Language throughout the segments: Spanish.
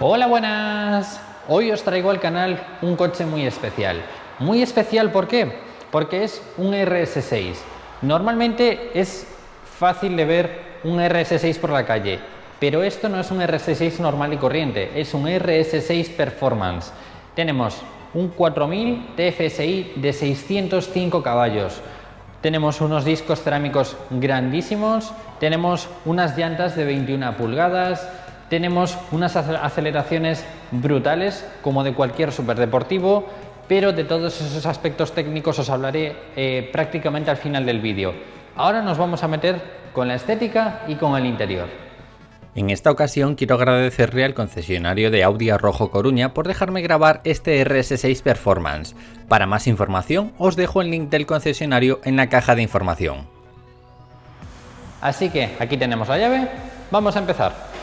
Hola, buenas. Hoy os traigo al canal un coche muy especial. Muy especial, ¿por qué? Porque es un RS6. Normalmente es fácil de ver un RS6 por la calle, pero esto no es un RS6 normal y corriente, es un RS6 Performance. Tenemos un 4000 TFSI de 605 caballos. Tenemos unos discos cerámicos grandísimos, tenemos unas llantas de 21 pulgadas, tenemos unas aceleraciones brutales como de cualquier superdeportivo, pero de todos esos aspectos técnicos os hablaré prácticamente al final del vídeo. Ahora nos vamos a meter con la estética y con el interior. En esta ocasión quiero agradecerle al concesionario de Audi Arrojo Coruña por dejarme grabar este RS6 Performance. Para más información os dejo el link del concesionario en la caja de información. Así que aquí tenemos la llave, vamos a empezar.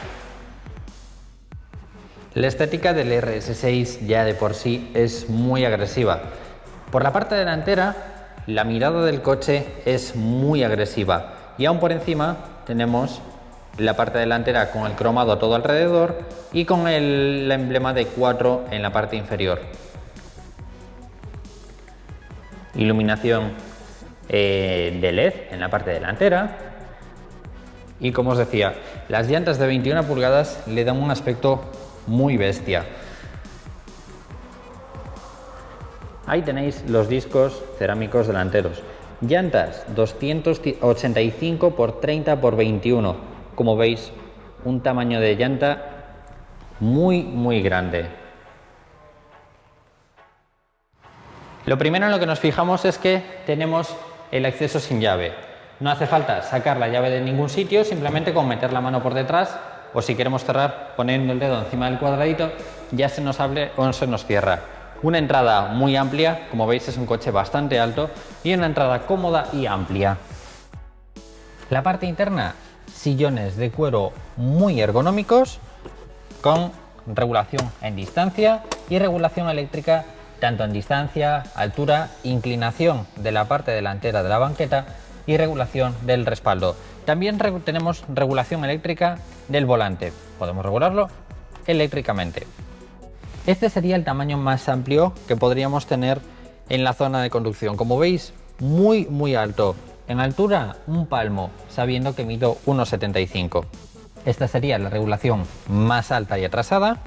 La estética del RS6 ya de por sí es muy agresiva. Por la parte delantera, la mirada del coche es muy agresiva y aún por encima tenemos la parte delantera con el cromado todo alrededor y con el emblema de 4 en la parte inferior. Iluminación de LED en la parte delantera y, como os decía, las llantas de 21 pulgadas le dan un aspecto muy bestia. Ahí tenéis los discos cerámicos delanteros. Llantas 285 x 30 x 21. Como veis, un tamaño de llanta muy grande. Lo primero en lo que nos fijamos es que tenemos el acceso sin llave. No hace falta sacar la llave de ningún sitio, simplemente con meter la mano por detrás, o si queremos cerrar poniendo el dedo encima del cuadradito, ya se nos abre o se nos cierra. Una entrada muy amplia, como veis es un coche bastante alto, y una entrada cómoda y amplia. La parte interna, sillones de cuero muy ergonómicos, con regulación en distancia y regulación eléctrica tanto en distancia, altura, inclinación de la parte delantera de la banqueta y regulación del respaldo. También tenemos regulación eléctrica del volante, podemos regularlo eléctricamente. Este sería el tamaño más amplio que podríamos tener en la zona de conducción. Como veis, muy alto. En altura, un palmo, sabiendo que mido 1,75. Esta sería la regulación más alta y atrasada.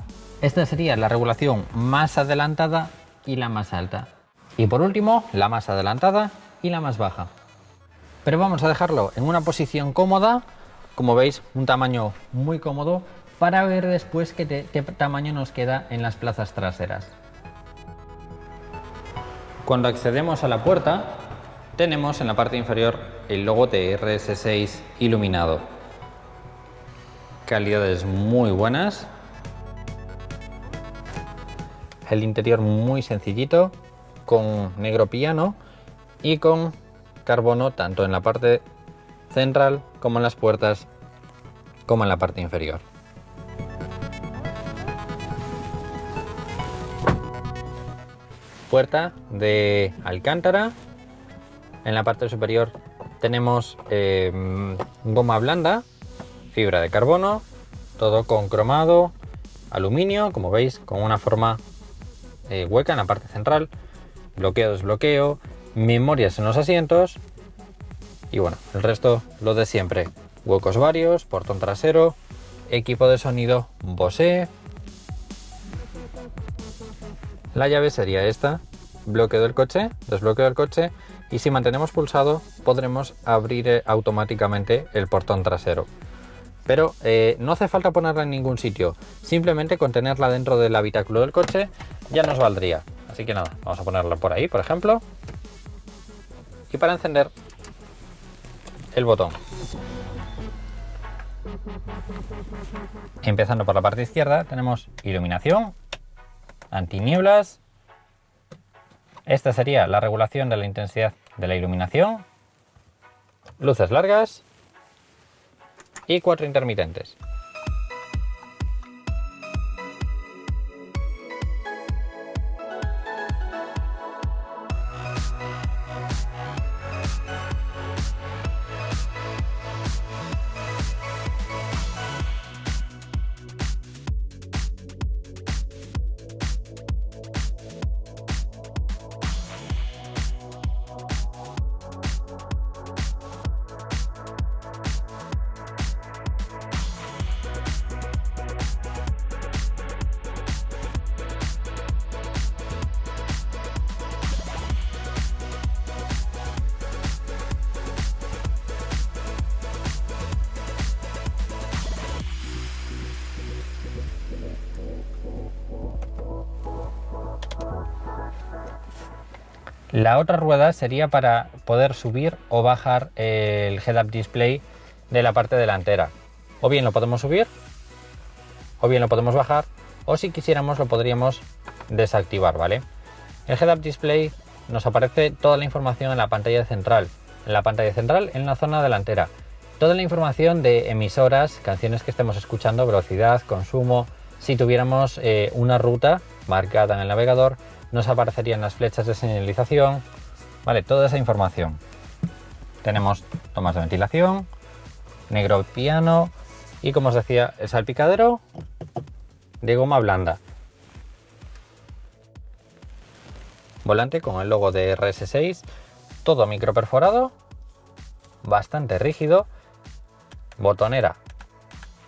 Esta sería la regulación más adelantada y la más alta. Y por último, la más adelantada y la más baja. Pero vamos a dejarlo en una posición cómoda. Como veis, un tamaño muy cómodo para ver después qué tamaño nos queda en las plazas traseras. Cuando accedemos a la puerta, tenemos en la parte inferior el logo de RS6 iluminado. Calidades muy buenas. El interior muy sencillito, con negro piano y con carbono tanto en la parte central como en las puertas, como en la parte inferior. Puerta de alcántara. En la parte superior tenemos goma blanda, fibra de carbono, todo con cromado, aluminio, como veis, con una forma hueca en la parte central, bloqueo, desbloqueo, memorias en los asientos y bueno, el resto lo de siempre. Huecos varios, portón trasero, equipo de sonido Bose. La llave sería esta, bloqueo del coche, desbloqueo del coche, y si mantenemos pulsado podremos abrir automáticamente el portón trasero. Pero no hace falta ponerla en ningún sitio, simplemente con tenerla dentro del habitáculo del coche ya nos valdría. Así que nada, vamos a ponerla por ahí, por ejemplo, y para encender el botón. Empezando por la parte izquierda tenemos iluminación, antinieblas. Esta sería la regulación de la intensidad de la iluminación, luces largas y 4 intermitentes. La otra rueda sería para poder subir o bajar el head-up display de la parte delantera. O bien lo podemos subir, o bien lo podemos bajar, o si quisiéramos lo podríamos desactivar, ¿vale? El head-up display nos aparece toda la información en la pantalla central. En la pantalla central, en la zona delantera. Toda la información de emisoras, canciones que estemos escuchando, velocidad, consumo. Si tuviéramos una ruta marcada en el navegador, nos aparecerían las flechas de señalización, vale, toda esa información. Tenemos tomas de ventilación, negro piano y, como os decía, el salpicadero de goma blanda. Volante con el logo de RS6, todo microperforado, bastante rígido. Botonera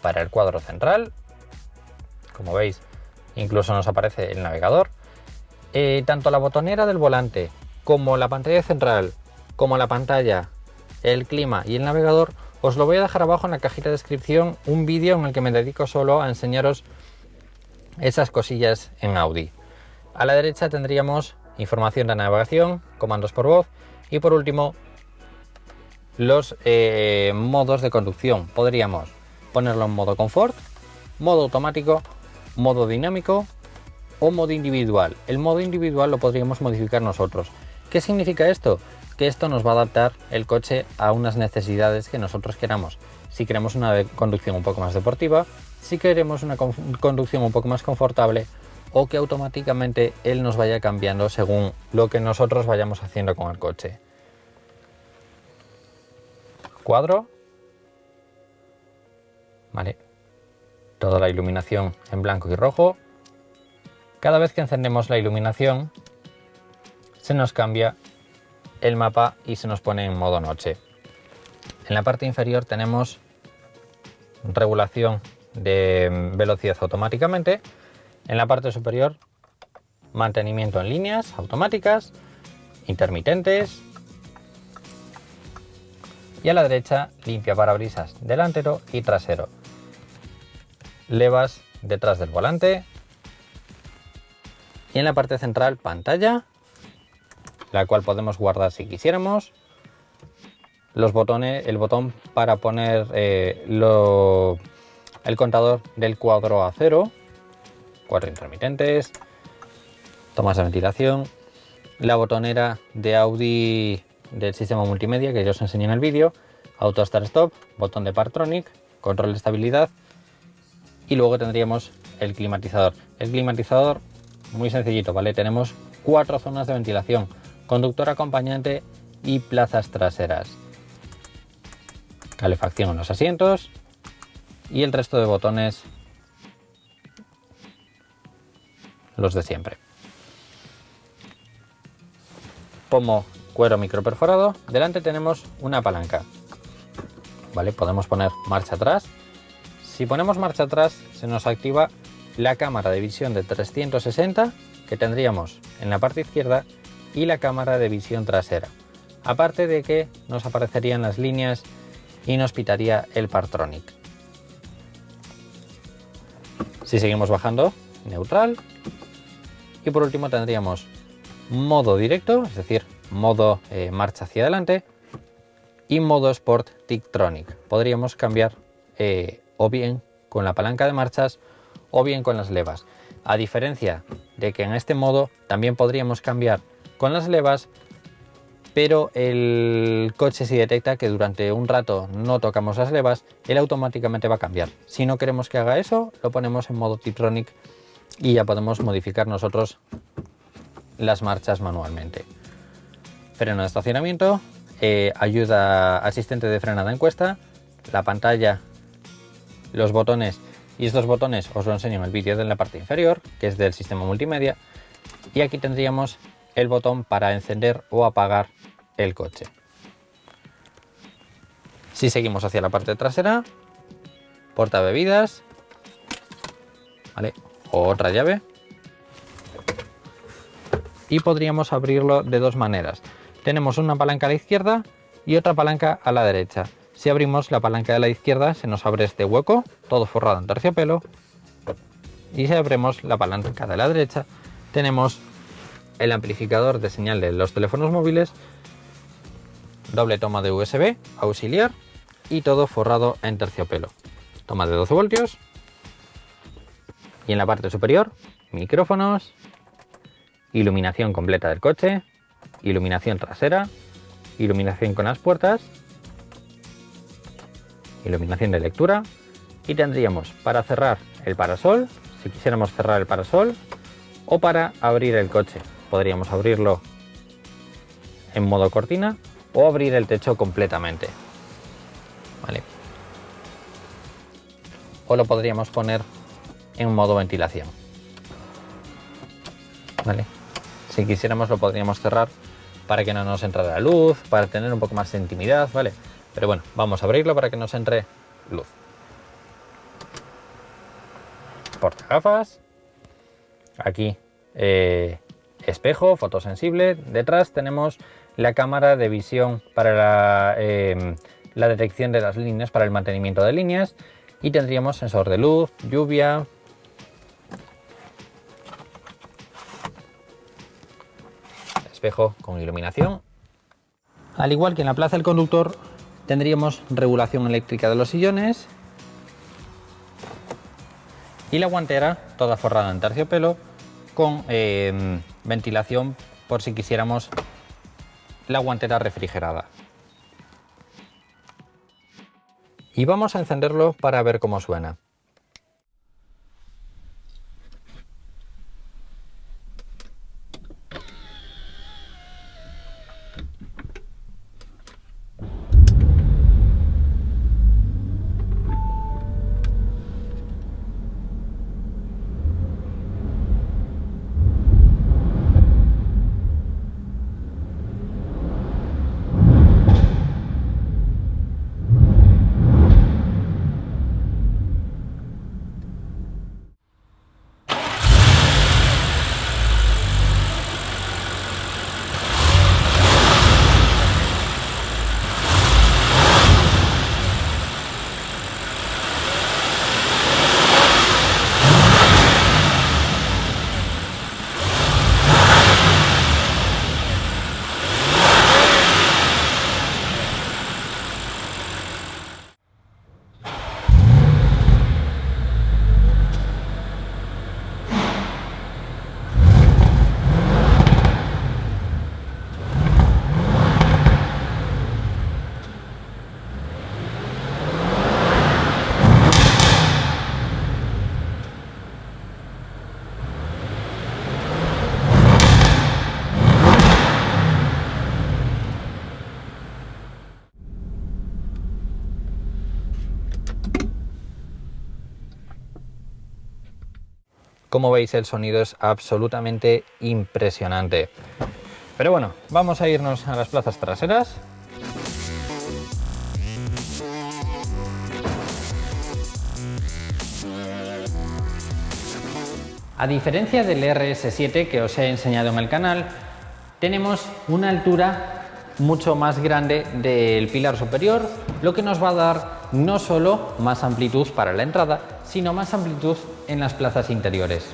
para el cuadro central, como veis, incluso nos aparece el navegador. Tanto la botonera del volante como la pantalla central, como la pantalla, el clima y el navegador, os lo voy a dejar abajo en la cajita de descripción, un vídeo en el que me dedico solo a enseñaros esas cosillas en Audi. A la derecha tendríamos información de navegación, comandos por voz y, por último, los modos de conducción. Podríamos ponerlo en modo confort, modo automático, modo dinámico o modo individual. El modo individual lo podríamos modificar nosotros. ¿Qué significa esto? Que esto nos va a adaptar el coche a unas necesidades que nosotros queramos. Si queremos una conducción un poco más deportiva, si queremos una conducción un poco más confortable, o que automáticamente él nos vaya cambiando según lo que nosotros vayamos haciendo con el coche. Cuadro, vale, toda la iluminación en blanco y rojo. Cada vez que encendemos la iluminación se nos cambia el mapa y se nos pone en modo noche. En la parte inferior tenemos regulación de velocidad automáticamente. En la parte superior, mantenimiento en líneas automáticas, intermitentes. Y a la derecha, limpia parabrisas delantero y trasero. Levas detrás del volante. Y en la parte central, pantalla, la cual podemos guardar si quisiéramos. Los botones, el botón para poner el contador del cuadro a 0. 4 intermitentes. Tomas de ventilación. La botonera de Audi del sistema multimedia que yo os enseñé en el vídeo, auto start stop, botón de Partronic, control de estabilidad y luego tendríamos el climatizador. El climatizador muy sencillito, ¿vale? Tenemos 4 zonas de ventilación, conductor acompañante y plazas traseras, calefacción en los asientos y el resto de botones los de siempre. Pomo cuero microperforado. Delante tenemos una palanca, ¿vale? Podemos poner marcha atrás. Si ponemos marcha atrás se nos activa la cámara de visión de 360 que tendríamos en la parte izquierda y la cámara de visión trasera, aparte de que nos aparecerían las líneas y nos pitaría el Partronic. Si seguimos bajando, neutral. Y por último tendríamos modo directo, es decir, modo marcha hacia adelante, y modo Sport Tictronic. Podríamos cambiar o bien con la palanca de marchas o bien con las levas. A diferencia de que en este modo también podríamos cambiar con las levas, pero el coche, si detecta que durante un rato no tocamos las levas, él automáticamente va a cambiar. Si no queremos que haga eso, lo ponemos en modo Tictronic y ya podemos modificar nosotros las marchas manualmente. Freno de estacionamiento, ayuda asistente de frenada encuesta, la pantalla, los botones, y estos botones os lo enseño en el vídeo de la parte inferior, que es del sistema multimedia, y aquí tendríamos el botón para encender o apagar el coche. Si seguimos hacia la parte trasera, portabebidas, ¿vale? O otra llave, y podríamos abrirlo de dos maneras. Tenemos una palanca a la izquierda y otra palanca a la derecha. Si abrimos la palanca de la izquierda se nos abre este hueco, todo forrado en terciopelo, y si abrimos la palanca de la derecha tenemos el amplificador de señal de los teléfonos móviles, doble toma de USB auxiliar y todo forrado en terciopelo. Toma de 12 voltios y en la parte superior micrófonos, iluminación completa del coche, iluminación trasera, iluminación con las puertas, iluminación de lectura y tendríamos para cerrar el parasol, si quisiéramos cerrar el parasol, o para abrir el coche. Podríamos abrirlo en modo cortina o abrir el techo completamente, ¿vale? O lo podríamos poner en modo ventilación, ¿vale? Si quisiéramos lo podríamos cerrar para que no nos entrara la luz, para tener un poco más de intimidad, ¿vale? Pero bueno, vamos a abrirlo para que nos entre luz. Portagafas, aquí espejo fotosensible, detrás tenemos la cámara de visión para la detección de las líneas, para el mantenimiento de líneas, y tendríamos sensor de luz, lluvia, espejo con iluminación. Al igual que en la plaza del conductor, tendríamos regulación eléctrica de los sillones y la guantera toda forrada en terciopelo con ventilación por si quisiéramos la guantera refrigerada. Y vamos a encenderlo para ver cómo suena. Como veis, el sonido es absolutamente impresionante. Pero bueno, vamos a irnos a las plazas traseras. A diferencia del RS7 que os he enseñado en el canal, tenemos una altura mucho más grande del pilar superior, lo que nos va a dar no solo más amplitud para la entrada, sino más amplitud en las plazas interiores.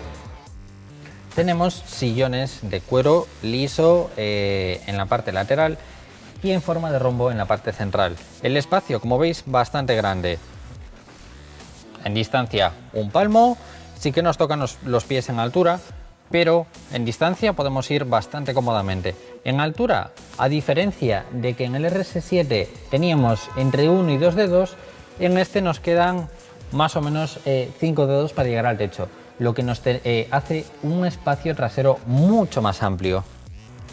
Tenemos sillones de cuero liso en la parte lateral y en forma de rombo en la parte central. El espacio, como veis, bastante grande. En distancia, un palmo. Sí que nos tocan los pies en altura, pero en distancia podemos ir bastante cómodamente. En altura, a diferencia de que en el RS7 teníamos entre 1 y 2 dedos, en este nos quedan más o menos 5 dedos para llegar al techo, lo que nos hace un espacio trasero mucho más amplio.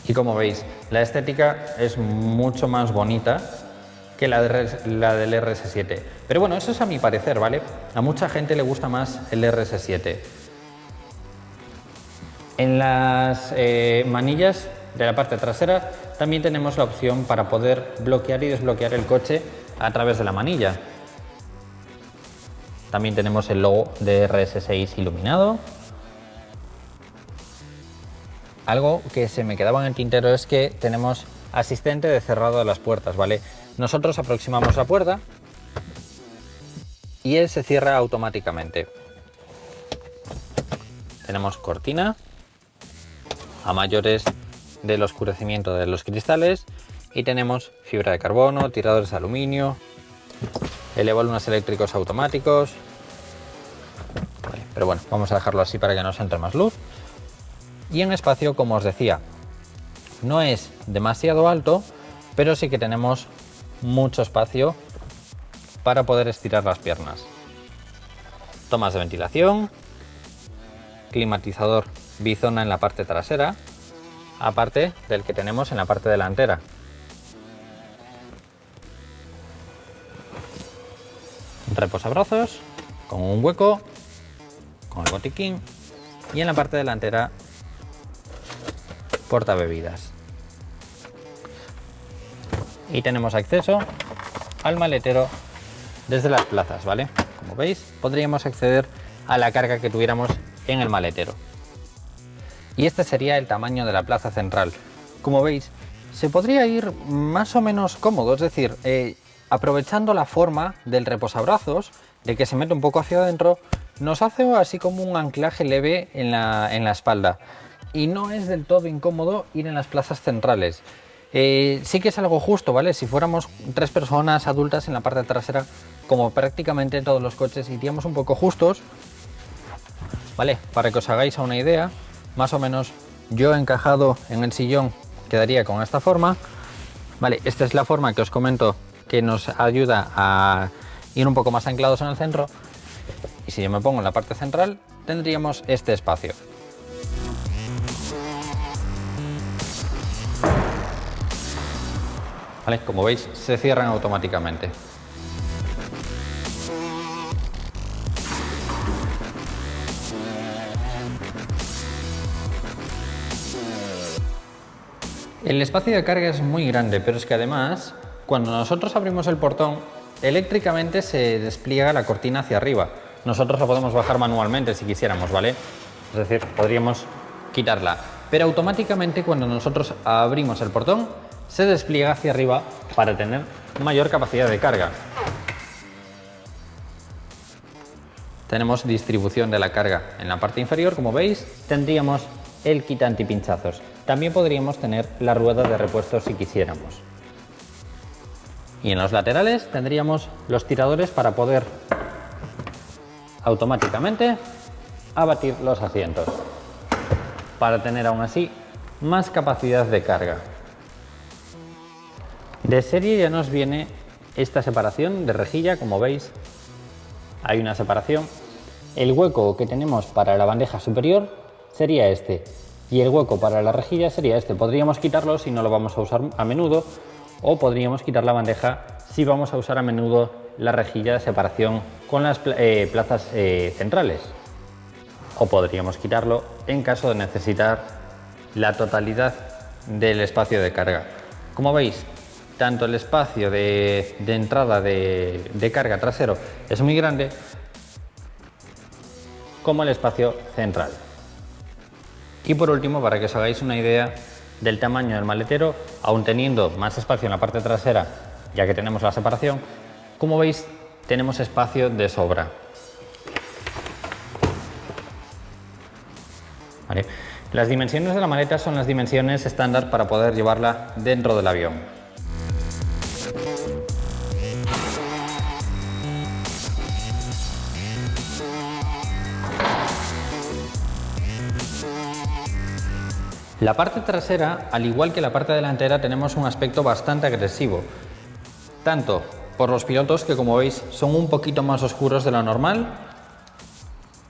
Y como veis, la estética es mucho más bonita que la del RS7. Pero bueno, eso es a mi parecer, ¿vale? A mucha gente le gusta más el RS7. En las manillas de la parte trasera también tenemos la opción para poder bloquear y desbloquear el coche a través de la manilla. También tenemos el logo de RS6 iluminado. Algo que se me quedaba en el tintero es que tenemos asistente de cerrado de las puertas, ¿vale? Nosotros aproximamos la puerta y él se cierra automáticamente. Tenemos cortina a mayores del oscurecimiento de los cristales, y tenemos fibra de carbono, tiradores de aluminio, elevalunas eléctricos automáticos. Vale, pero bueno, vamos a dejarlo así para que nos entre más luz. Y en espacio, como os decía, no es demasiado alto, pero sí que tenemos mucho espacio para poder estirar las piernas. Tomas de ventilación, climatizador bizona en la parte trasera, aparte del que tenemos en la parte delantera. Reposabrazos con un hueco, con el botiquín, y en la parte delantera portabebidas. Y tenemos acceso al maletero desde las plazas, ¿vale? Como veis, podríamos acceder a la carga que tuviéramos en el maletero. Y este sería el tamaño de la plaza central. Como veis, se podría ir más o menos cómodo, es decir, aprovechando la forma del reposabrazos, de que se mete un poco hacia adentro, nos hace así como un anclaje leve en la espalda. Y no es del todo incómodo ir en las plazas centrales. Sí que es algo justo, ¿vale? Si fuéramos 3 personas adultas en la parte trasera, como prácticamente en todos los coches, iríamos un poco justos, ¿vale? Para que os hagáis una idea, más o menos yo encajado en el sillón quedaría con esta forma, ¿vale? Esta es la forma que os comento que nos ayuda a ir un poco más anclados en el centro, y si yo me pongo en la parte central tendríamos este espacio. ¿Vale? Como veis, se cierran automáticamente. El espacio de carga es muy grande, pero es que además, cuando nosotros abrimos el portón, eléctricamente se despliega la cortina hacia arriba. Nosotros la podemos bajar manualmente si quisiéramos, ¿vale? Es decir, podríamos quitarla. Pero automáticamente, cuando nosotros abrimos el portón, se despliega hacia arriba para tener mayor capacidad de carga. Tenemos distribución de la carga en la parte inferior, como veis, tendríamos el kit antipinchazos. También podríamos tener la rueda de repuesto si quisiéramos. Y en los laterales tendríamos los tiradores para poder automáticamente abatir los asientos, para tener aún así más capacidad de carga. De serie ya nos viene esta separación de rejilla, como veis, hay una separación. El hueco que tenemos para la bandeja superior sería este, y el hueco para la rejilla sería este. Podríamos quitarlo si no lo vamos a usar a menudo, o podríamos quitar la bandeja si vamos a usar a menudo la rejilla de separación con las plazas centrales. O podríamos quitarlo en caso de necesitar la totalidad del espacio de carga. Como veis, tanto el espacio de entrada de carga trasero es muy grande, como el espacio central. Y por último, para que os hagáis una idea del tamaño del maletero, aún teniendo más espacio en la parte trasera, ya que tenemos la separación, como veis, tenemos espacio de sobra. ¿Vale? Las dimensiones de la maleta son las dimensiones estándar para poder llevarla dentro del avión. La parte trasera, al igual que la parte delantera, tenemos un aspecto bastante agresivo, tanto por los pilotos, que como veis son un poquito más oscuros de lo normal,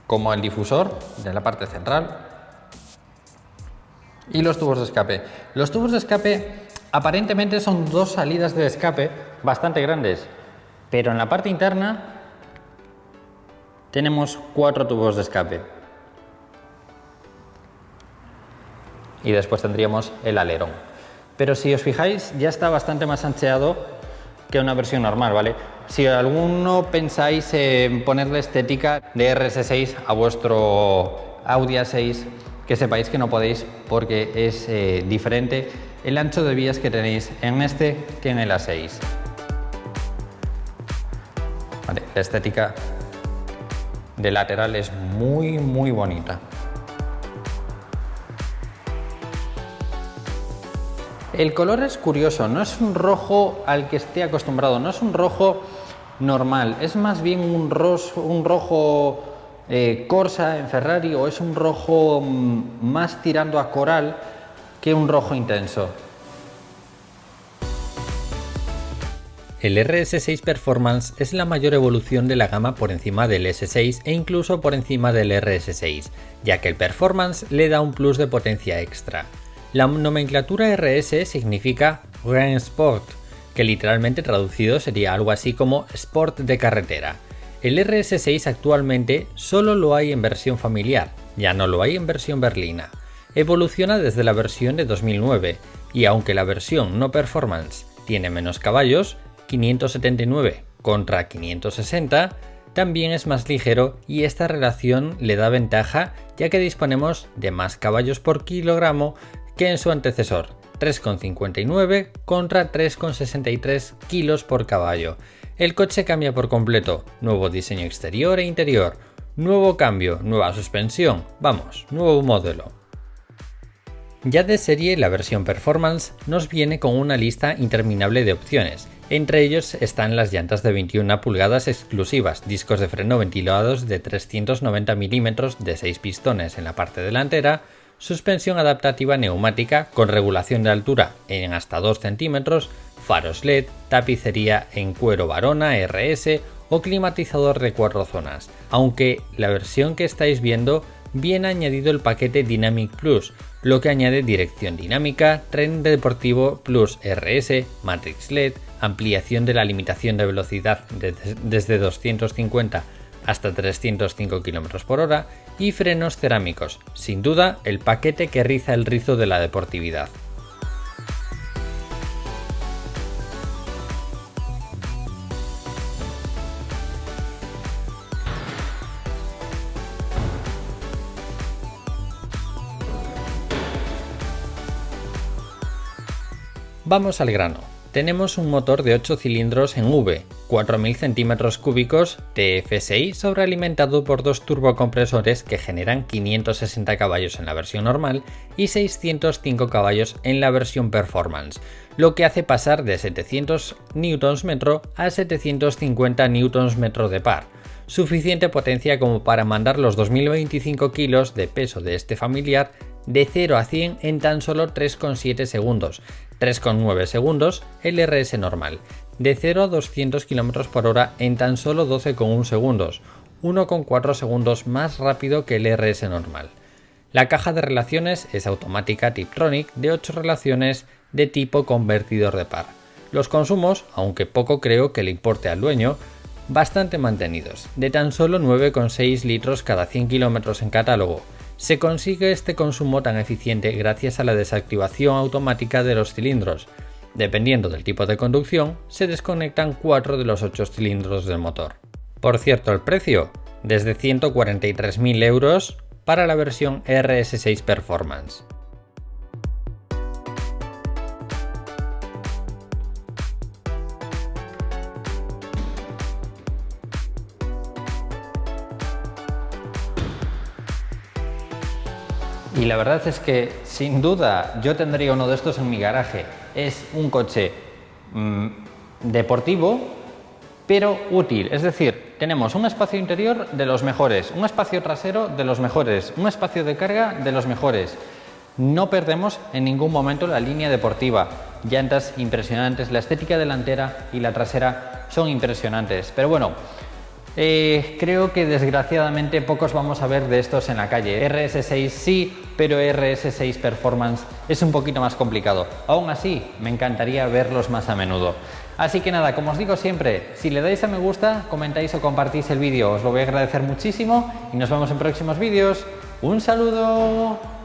como el difusor de la parte central y los tubos de escape. Los tubos de escape aparentemente son 2 salidas de escape bastante grandes, pero en la parte interna tenemos 4 tubos de escape. Y después tendríamos el alerón. Pero si os fijáis, ya está bastante más ancheado que una versión normal, ¿vale? Si alguno pensáis en ponerle estética de RS6 a vuestro Audi A6, que sepáis que no podéis, porque es diferente el ancho de vías que tenéis en este que en el A6. Vale, la estética de lateral es muy bonita. El color es curioso, no es un rojo al que esté acostumbrado, no es un rojo normal, es más bien un rojo Corsa en Ferrari, o es un rojo más tirando a coral que un rojo intenso. El RS6 Performance es la mayor evolución de la gama por encima del S6 e incluso por encima del RS6, ya que el Performance le da un plus de potencia extra. La nomenclatura RS significa Grand Sport, que literalmente traducido sería algo así como Sport de carretera. El RS6 actualmente solo lo hay en versión familiar, ya no lo hay en versión berlina. Evoluciona desde la versión de 2009, y aunque la versión no Performance tiene menos caballos, 579 contra 560, también es más ligero, y esta relación le da ventaja ya que disponemos de más caballos por kilogramo que en su antecesor, 3,59 contra 3,63 kilos por caballo. El coche cambia por completo, nuevo diseño exterior e interior, nuevo cambio, nueva suspensión, vamos, nuevo modelo. Ya de serie, la versión Performance nos viene con una lista interminable de opciones. Entre ellos están las llantas de 21 pulgadas exclusivas, discos de freno ventilados de 390 mm de 6 pistones en la parte delantera, suspensión adaptativa neumática con regulación de altura en hasta 2 cm, faros LED, tapicería en cuero Varona RS o climatizador de 4 zonas, aunque la versión que estáis viendo viene añadido el paquete Dynamic Plus, lo que añade dirección dinámica, tren deportivo Plus RS, Matrix LED, ampliación de la limitación de velocidad desde 250 hasta 305 km/h y frenos cerámicos, sin duda el paquete que riza el rizo de la deportividad. Vamos al grano. Tenemos un motor de 8 cilindros en V, 4000 cm3 TF6 sobrealimentado por dos turbocompresores que generan 560 caballos en la versión normal y 605 caballos en la versión Performance, lo que hace pasar de 700 Nm a 750 Nm de par. Suficiente potencia como para mandar los 2025 kilos de peso de este familiar de 0 a 100 en tan solo 3,7 segundos, 3,9 segundos el RS normal, de 0 a 200 km/h en tan solo 12,1 segundos, 1,4 segundos más rápido que el RS normal. La caja de relaciones es automática Tiptronic de 8 relaciones de tipo convertidor de par. Los consumos, aunque poco creo que le importe al dueño, bastante mantenidos, de tan solo 9,6 litros cada 100 km en catálogo. Se consigue este consumo tan eficiente gracias a la desactivación automática de los cilindros. Dependiendo del tipo de conducción, se desconectan 4 de los 8 cilindros del motor. Por cierto, el precio, desde 143.000 euros para la versión RS6 Performance. Y la verdad es que, sin duda, yo tendría uno de estos en mi garaje. Es un coche deportivo, pero útil. Es decir, tenemos un espacio interior de los mejores, un espacio trasero de los mejores, un espacio de carga de los mejores. No perdemos en ningún momento la línea deportiva. Llantas impresionantes, la estética delantera y la trasera son impresionantes. Pero bueno, creo que desgraciadamente pocos vamos a ver de estos en la calle. RS6 sí, pero RS6 Performance es un poquito más complicado. Aún así, me encantaría verlos más a menudo. Así que nada, como os digo siempre, si le dais a me gusta, comentáis o compartís el vídeo, os lo voy a agradecer muchísimo y nos vemos en próximos vídeos. ¡Un saludo!